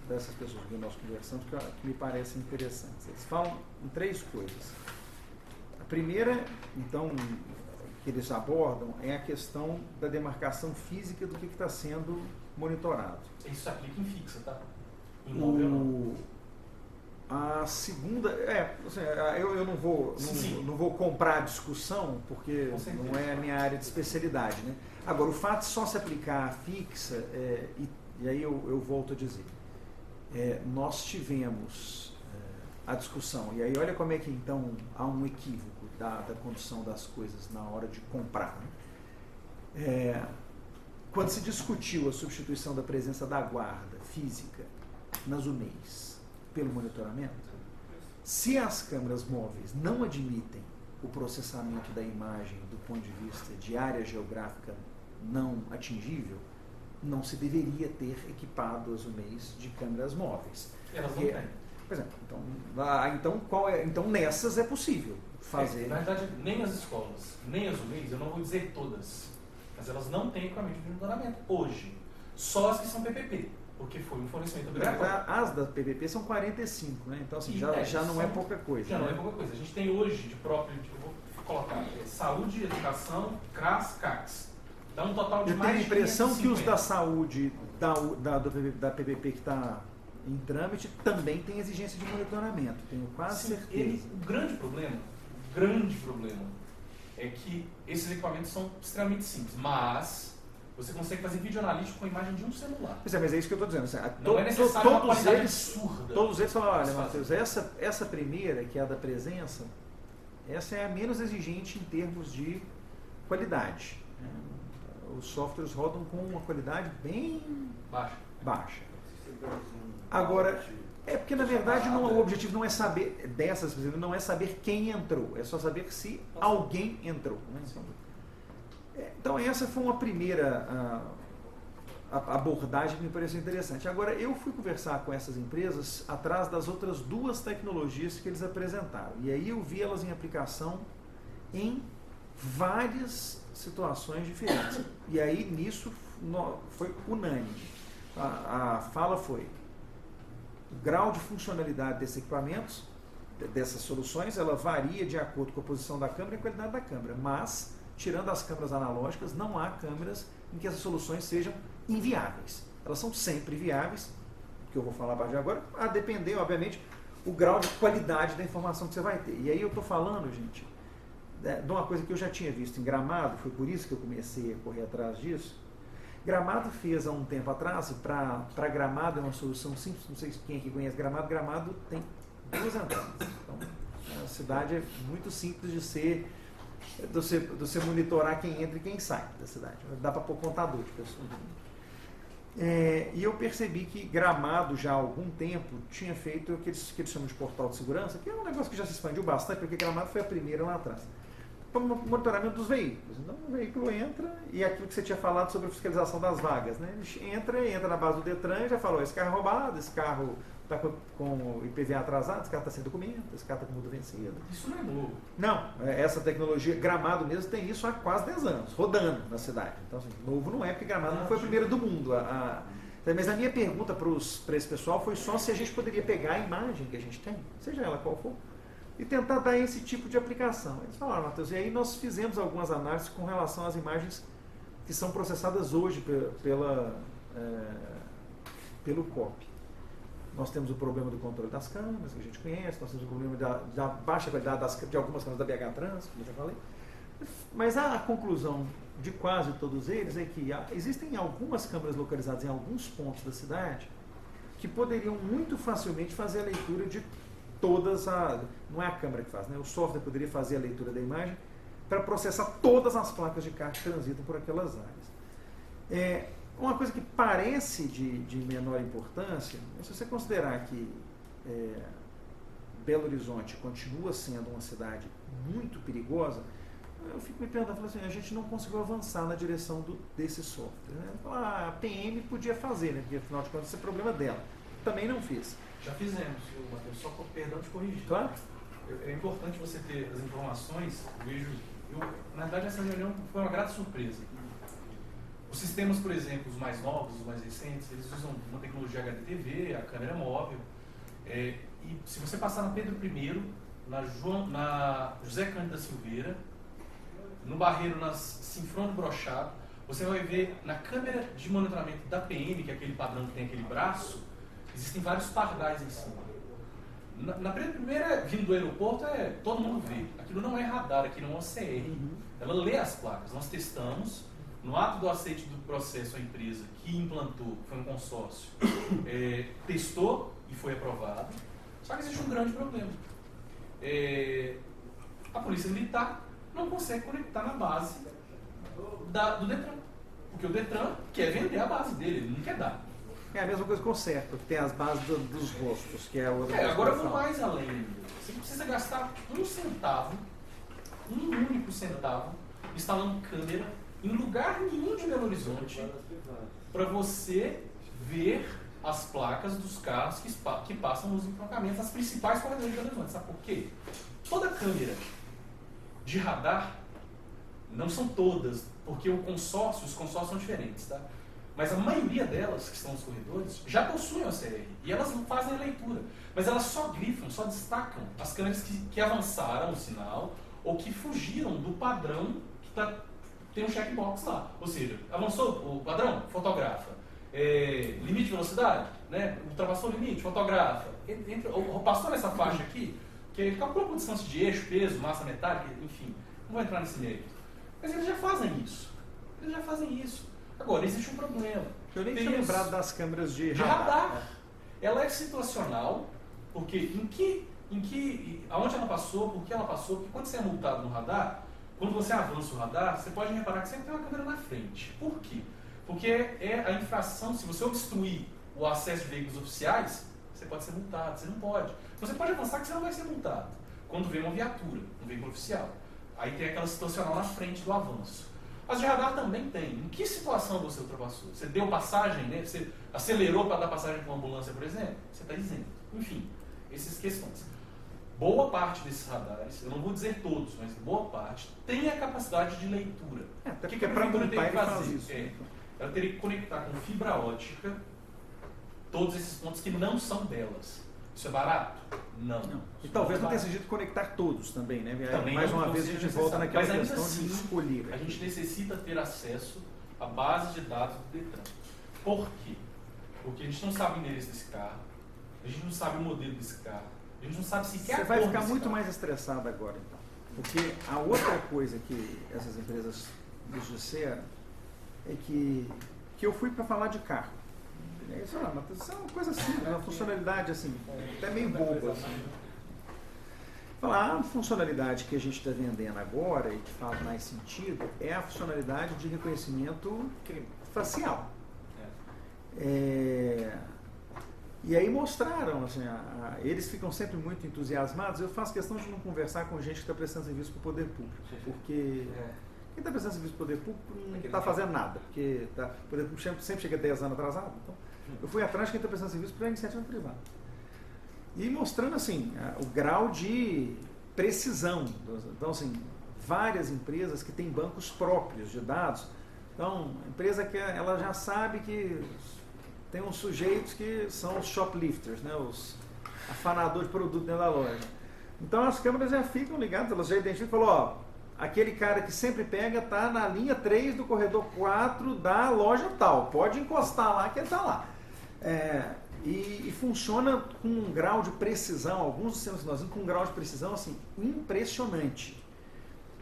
dessas pessoas que nós conversamos que me parecem interessantes. Eles falam em três coisas. A primeira, então, que eles abordam é a questão da demarcação física do que está sendo monitorado. Isso se aplica em fixa, tá? Em móvel não. A segunda, assim, eu não vou comprar a discussão, porque não é a minha área de especialidade, né? Agora, o fato de só se aplicar a fixa, e aí eu volto a dizer, nós tivemos a discussão, e aí olha como é que então há um equívoco da condição das coisas na hora de comprar, né? Quando se discutiu a substituição da presença da guarda física nas UNEIs pelo monitoramento, se as câmeras móveis não admitem o processamento da imagem do ponto de vista de área geográfica não atingível, não se deveria ter equipado as UNEIs de câmeras móveis. Elas não têm. Por exemplo, então nessas é possível fazer. Na verdade, nem as escolas, nem as UNEIs, eu não vou dizer todas, mas elas não têm equipamento de monitoramento hoje. Só as que são PPP. Porque foi um fornecimento obrigatório. As da PPP são 45, né? Então, assim, já não é pouca coisa. Já né? não é pouca coisa. A gente tem hoje, eu vou colocar, saúde, educação, CRAS, CACS. Dá um total de mais de 550. Eu tenho a impressão que os da saúde, da PPP que está em trâmite, também tem exigência de monitoramento. Tenho quase certeza. O grande problema é que esses equipamentos são extremamente simples, mas você consegue fazer vídeo analítico com a imagem de um celular. Mas é isso que eu estou dizendo. Assim, não é necessário uma qualidade absurda. Todos eles falam, olha, Matheus, essa primeira, que é a da presença, essa é a menos exigente em termos de qualidade. Os softwares rodam com uma qualidade bem baixa. Agora, porque na verdade o objetivo não é saber dessas, não é saber quem entrou, é só saber se alguém entrou. Né? Então essa foi uma primeira abordagem que me pareceu interessante. Agora, eu fui conversar com essas empresas atrás das outras duas tecnologias que eles apresentaram. E aí eu vi elas em aplicação em várias situações diferentes. E aí nisso foi unânime. A fala foi: o grau de funcionalidade desses equipamentos, dessas soluções, ela varia de acordo com a posição da câmera e a qualidade da câmera, mas tirando as câmeras analógicas, não há câmeras em que essas soluções sejam inviáveis. Elas são sempre viáveis, que eu vou falar a partir de agora, a depender, obviamente, o grau de qualidade da informação que você vai ter. E aí eu estou falando, gente, de uma coisa que eu já tinha visto em Gramado, foi por isso que eu comecei a correr atrás disso. Gramado fez há um tempo atrás, para Gramado é uma solução simples, não sei quem aqui conhece Gramado, Gramado tem 2 antenas. Então, a cidade é muito simples de você monitorar quem entra e quem sai da cidade. Dá para pôr contador de pessoas. E eu percebi que Gramado já há algum tempo tinha feito o que eles chamam de portal de segurança, que é um negócio que já se expandiu bastante, porque Gramado foi a primeira lá atrás. Para o monitoramento dos veículos. Então o veículo entra, e aquilo que você tinha falado sobre a fiscalização das vagas, né? Ele entra na base do Detran e já falou: esse carro é roubado, esse carro está com o IPVA atrasado, esse carro está sem documento, esse carro está com multa vencida. Isso não é novo. Não, essa tecnologia, Gramado mesmo tem isso há quase 10 anos, rodando na cidade. Então, assim, novo não é, porque Gramado não foi a primeira do mundo. Mas a minha pergunta para esse pessoal foi só se a gente poderia pegar a imagem que a gente tem, seja ela qual for, e tentar dar esse tipo de aplicação. Eles falaram: Matheus, e aí nós fizemos algumas análises com relação às imagens que são processadas hoje pelo COP. Nós temos o problema do controle das câmeras, que a gente conhece, nós temos o problema da baixa qualidade de algumas câmeras da BH Trans, como eu já falei. Mas a conclusão de quase todos eles é que existem algumas câmeras localizadas em alguns pontos da cidade que poderiam muito facilmente fazer a leitura de todas não é a câmera que faz, né? O software poderia fazer a leitura da imagem para processar todas as placas de carro que transitam por aquelas áreas. Uma coisa que parece de menor importância, se você considerar que Belo Horizonte continua sendo uma cidade muito perigosa, eu fico me perguntando, assim, a gente não conseguiu avançar na direção desse software. Né? A PM podia fazer, né? Porque afinal de contas esse é problema dela. Também não fiz. Já fizemos, Matheus, só perdão de corrigir. Claro. É importante você ter as informações. Na verdade, essa reunião foi uma grata surpresa. Os sistemas, por exemplo, os mais novos, os mais recentes, eles usam uma tecnologia HDTV, a câmera móvel. E se você passar na Pedro I, na José Cândido da Silveira, no Barreiro, na Sinfrônio Brochado, você vai ver na câmera de monitoramento da PM, que é aquele padrão que tem aquele braço, existem vários pardais em cima. Na primeira, vindo do aeroporto, todo mundo vê. Aquilo não é radar, aquilo é um OCR. Ela lê as placas. Nós testamos, no ato do aceite do processo, a empresa que implantou, foi um consórcio, testou e foi aprovado. Só que existe um grande problema. A Polícia Militar não consegue conectar na base do Detran. Porque o Detran quer vender a base dele, ele não quer dar. É a mesma coisa com o CERPA, que tem as bases dos rostos, que é outra. Agora eu vou mais além. Você não precisa gastar um centavo, um único centavo, instalando câmera em lugar nenhum de Belo Horizonte para você ver as placas dos carros que passam nos entroncamentos, as principais corredores de Belo Horizonte. Sabe por quê? Toda câmera de radar, não são todas, porque os consórcios são diferentes, tá? Mas a maioria delas, que estão nos corredores, já possuem o OCR. E elas não fazem a leitura. Mas elas só grifam, só destacam as câmeras que avançaram o sinal ou que fugiram do padrão que tem um checkbox lá. Ou seja, avançou o padrão? Fotografa. Limite de velocidade? Né? Ultrapassou o limite? Fotografa. Ou passou nessa faixa aqui, que ele calculou com distância de eixo, peso, massa metálica, enfim. Não vou entrar nesse mérito. Mas eles já fazem isso. Agora, existe um problema. Eu nem tinha lembrado das câmeras de radar. Ela é situacional, porque aonde ela passou, por que ela passou, porque quando você é multado no radar, quando você avança o radar, você pode reparar que sempre tem uma câmera na frente. Por quê? Porque é a infração, se você obstruir o acesso de veículos oficiais, você pode ser multado, você não pode. Você pode avançar que você não vai ser multado. Quando vem uma viatura, um veículo oficial. Aí tem aquela situacional na frente do avanço. As de radar também tem. Em que situação você ultrapassou? Você deu passagem, né? Você acelerou para dar passagem com uma ambulância, por exemplo? Você está isento. Enfim, essas questões. Boa parte desses radares, eu não vou dizer todos, mas boa parte, tem a capacidade de leitura. O que a prefeitura tem que fazer? Ela teria que conectar com fibra ótica todos esses pontos que não são delas. Isso é barato? Não. E talvez não tenha sentido conectar todos também, né? Também mais uma vez a gente volta naquela questão assim, de escolher. A gente necessita ter acesso à base de dados do Detran. Por quê? Porque a gente não sabe o endereço desse carro, a gente não sabe o modelo desse carro, a gente não sabe sequer a cor. Você vai ficar muito mais estressado agora, então. Porque a outra coisa que essas empresas nos disseram é que eu fui para falar de carro. Isso é uma coisa simples, uma funcionalidade assim, até meio boba. Assim. Falar, a funcionalidade que a gente está vendendo agora e que faz mais sentido é a funcionalidade de reconhecimento facial. E aí mostraram, assim, eles ficam sempre muito entusiasmados. Eu faço questão de não conversar com gente que está prestando serviço para o poder público, porque quem está prestando serviço para o poder público não está fazendo nada, porque o poder público sempre chega 10 anos atrasado. Então, eu fui atrás de quem está prestando serviço para a iniciativa privada. E mostrando assim, o grau de precisão. Então, assim, várias empresas que têm bancos próprios de dados. Então, a empresa que ela já sabe que tem uns sujeitos que são os shoplifters, né, os afanadores de produto dentro da loja. Então, as câmeras já ficam ligadas, elas já identificam e falam, ó, aquele cara que sempre pega está na linha 3 do corredor 4 da loja tal. Pode encostar lá que ele está lá. E funciona com um grau de precisão, alguns sistemas que nós vimos com um grau de precisão assim, impressionante.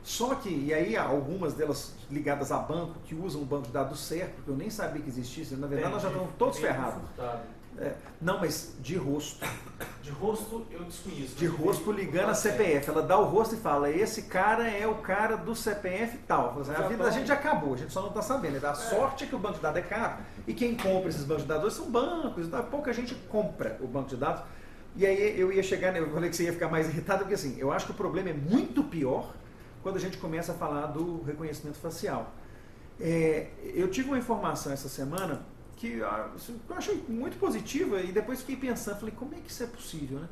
Só que, e aí algumas delas ligadas a banco, que usam o banco de dados certo, porque eu nem sabia que existisse, na verdade nós já estamos todos ferrados. Não, mas de rosto. De rosto eu desconheço. De rosto ligando a CPF. Ela dá o rosto e fala, esse cara é o cara do CPF tal. A vida da gente acabou, a gente só não está sabendo. A sorte é que o banco de dados é caro e quem compra esses bancos de dados são bancos, pouca gente compra o banco de dados. E aí eu ia chegar, eu falei que você ia ficar mais irritado, porque assim, eu acho que o problema é muito pior quando a gente começa a falar do reconhecimento facial. Eu tive uma informação essa semana que eu achei muito positiva e depois fiquei pensando, falei, como é que isso é possível, né?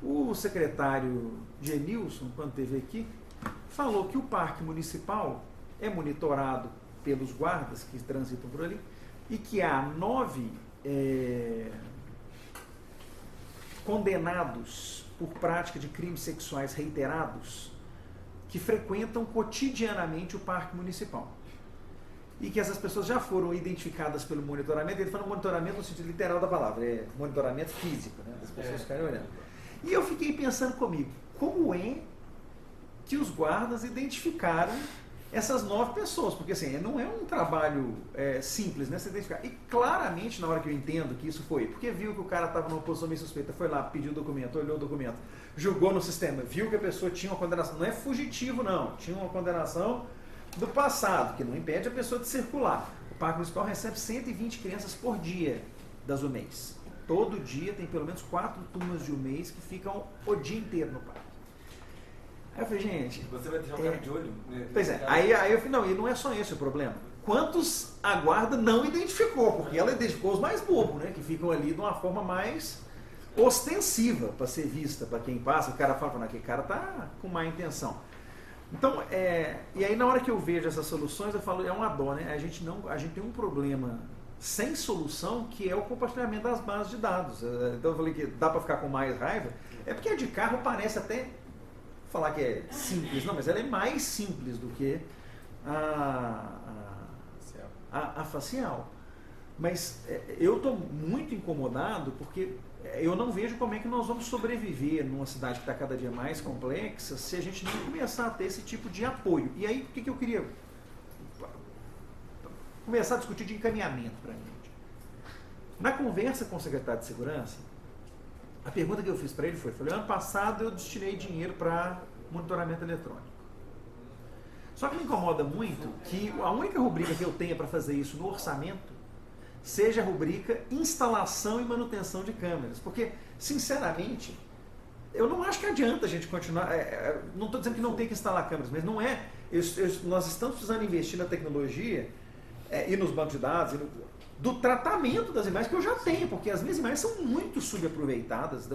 O secretário Genilson, quando esteve aqui, falou que o parque municipal é monitorado pelos guardas que transitam por ali, e que há 9 condenados por prática de crimes sexuais reiterados que frequentam cotidianamente o parque municipal. E que essas pessoas já foram identificadas pelo monitoramento. Ele fala monitoramento no sentido literal da palavra, é monitoramento físico, né? As pessoas ficarem olhando. E eu fiquei pensando comigo, como é que os guardas identificaram essas 9 pessoas? Porque assim, não é um trabalho simples, né? Você identificar. E claramente, na hora que eu entendo que isso foi, porque viu que o cara estava numa posição meio suspeita, foi lá, pediu o documento, olhou o documento, julgou no sistema, viu que a pessoa tinha uma condenação. Não é fugitivo, não. Tinha uma condenação do passado, que não impede a pessoa de circular. O Parque Municipal recebe 120 crianças por dia das UMEIs. Todo dia tem pelo menos 4 turmas de UMEIs que ficam o dia inteiro no parque. Aí eu falei, gente... Você vai deixar o cara de olho? Né? Pois é, aí eu falei, não, e não é só esse o problema. Quantos a guarda não identificou? Porque ela identificou os mais bobos, né? Que ficam ali de uma forma mais ostensiva para ser vista, para quem passa. O cara fala, aquele cara tá com má intenção. Então, e aí na hora que eu vejo essas soluções, eu falo, é uma dó, né? A gente tem um problema sem solução, que é o compartilhamento das bases de dados. Então eu falei que dá para ficar com mais raiva, é porque a de carro parece até falar que é simples, não, mas ela é mais simples do que a facial. Mas eu estou muito incomodado porque eu não vejo como é que nós vamos sobreviver numa cidade que está cada dia mais complexa se a gente não começar a ter esse tipo de apoio. E aí, o que eu queria começar a discutir de encaminhamento para a gente? Na conversa com o secretário de Segurança, a pergunta que eu fiz para ele falei, ano passado eu destinei dinheiro para monitoramento eletrônico. Só que me incomoda muito que a única rubrica que eu tenha para fazer isso no orçamento seja a rubrica instalação e manutenção de câmeras. Porque, sinceramente, eu não acho que adianta a gente continuar... não estou dizendo que não tem que instalar câmeras, mas não é... nós estamos precisando investir na tecnologia e nos bancos de dados, do tratamento das imagens que eu já tenho, porque as minhas imagens são muito subaproveitadas.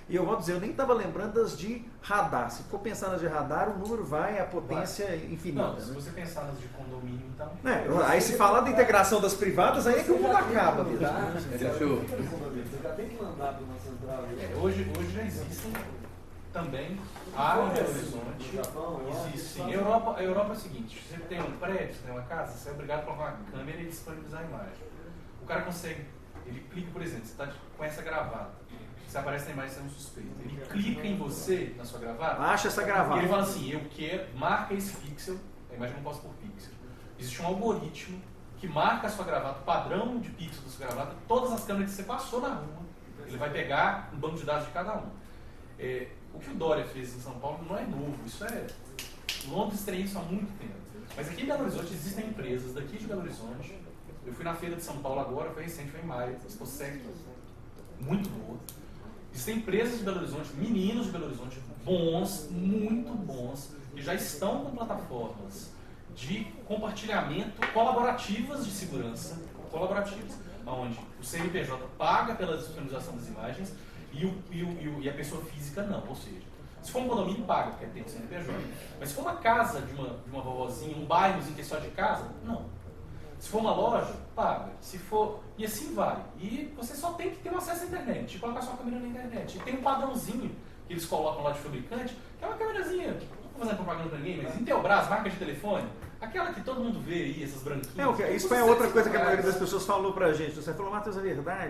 E eu vou dizer, eu nem estava lembrando das de radar. Se for pensar nas de radar, o número vai à potência infinita. Não, se você pensar nas de condomínio, então... aí se falar da integração das privadas, aí é que o mundo acaba. Você já tem que mandar para uma central. Hoje já existem também áreas de Horizonte. Existe. A Europa é o seguinte, você tem um prédio, você tem uma casa, você é obrigado a colocar uma câmera e disponibilizar a imagem. O cara consegue, ele clica, por exemplo, você está com essa gravata, você aparece na imagem, você é um suspeito. Ele clica em você, na sua gravata, acha essa gravata. E ele fala assim, eu quero, marca esse pixel, a imagem não posso por pixel. Existe um algoritmo que marca a sua gravata, o padrão de pixel da sua gravata, todas as câmeras que você passou na rua, ele vai pegar um banco de dados de cada um. O que o Dória fez em São Paulo não é novo, isso Londres tem isso há muito tempo. Mas aqui em Belo Horizonte existem empresas daqui de Belo Horizonte. Eu fui na feira de São Paulo agora, foi recente, foi em maio, Expo Sector, muito boa. Existem empresas de Belo Horizonte, meninos de Belo Horizonte, bons, muito bons, que já estão com plataformas de compartilhamento colaborativas de segurança, onde o CNPJ paga pela disponibilização das imagens e a pessoa física não, ou seja, se for um condomínio, paga, porque tem o CNPJ. Mas se for uma casa de uma vovozinha, um bairrozinho que é só de casa, não. Se for uma loja, paga. Se for... E assim vai. E você só tem que ter um acesso à internet, e colocar sua câmera na internet. E tem um padrãozinho que eles colocam lá de fabricante, que é uma câmerazinha, não estou fazendo propaganda para ninguém, mas Intelbras, marca de telefone, aquela que todo mundo vê aí, essas branquinhas. Isso foi a outra coisa que a maioria das pessoas falou pra gente. Você falou, Matheus, é verdade?